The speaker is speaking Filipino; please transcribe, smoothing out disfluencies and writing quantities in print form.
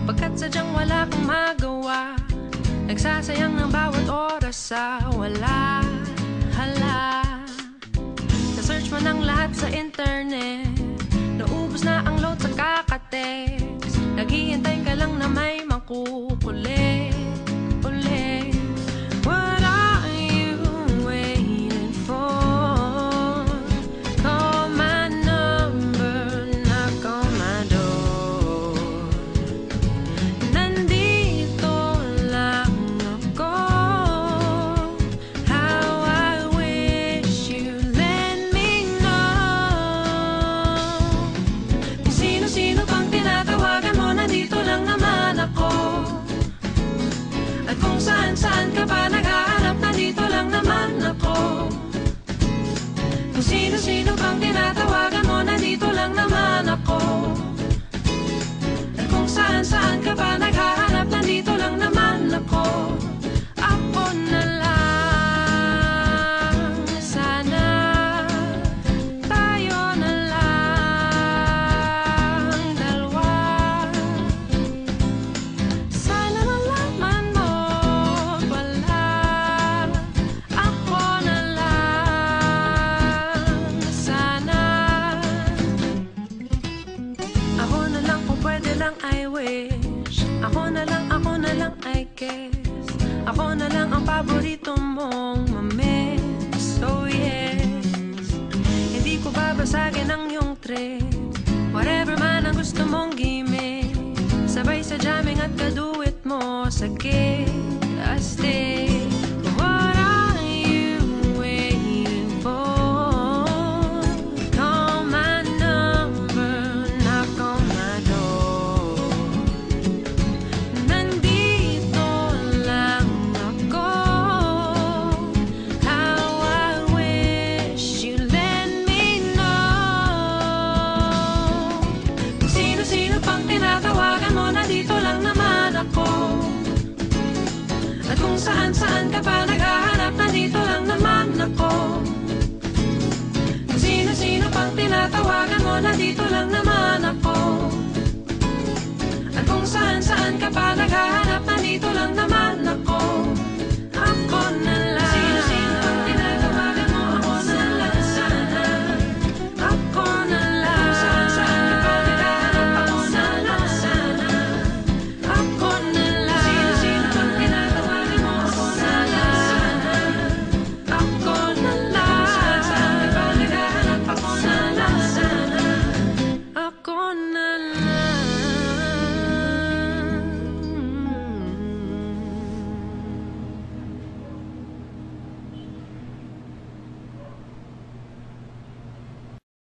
Pagkat sadyang wala kang magawa, nagsasayang ng bawat oras sa wala. Hala, na-search mo ng lahat sa internet, naubos na ang load sa kakatext, naghihintay ka lang na may makukulit ulit. What are you waiting for? Call my number, knock on my door. Nandito lang ako. How I wish you let me know. Kung sino-sino pang tinatawagan mo, nandito lang naman ako. At kung saan-saan ka pa naghahanap, nandito lang naman ako. Kung sino-sino pang tinatawagan mo, nandito lang naman ako. At kung saan-saan ka pa naghahanap, nandito lang naman ako. Ako na lang, sana tayo na lang dalawa. Sana malaman mo pala, ako na lang, sana. Ako na lang kung pwede lang, I wish. Ako na lang I guess. Ako na lang ang paborito mong mamiss. Oh yes, hindi ko babasagin ang iyong trip. Whatever man ang gusto mong gimmick, sabay sa jamming at kaduit mo sa gig. I stay. What are you waiting for? Call my number, knock on my door. Nandito lang ako. How I wish you let me know. Kung sino-sino pang tinatawagan mo, nandito lang naman ako. At kung saan-saan ka pa naghahanap, nandito lang naman ako. Kung sino-sino pang tinatawagan mo, nandito lang naman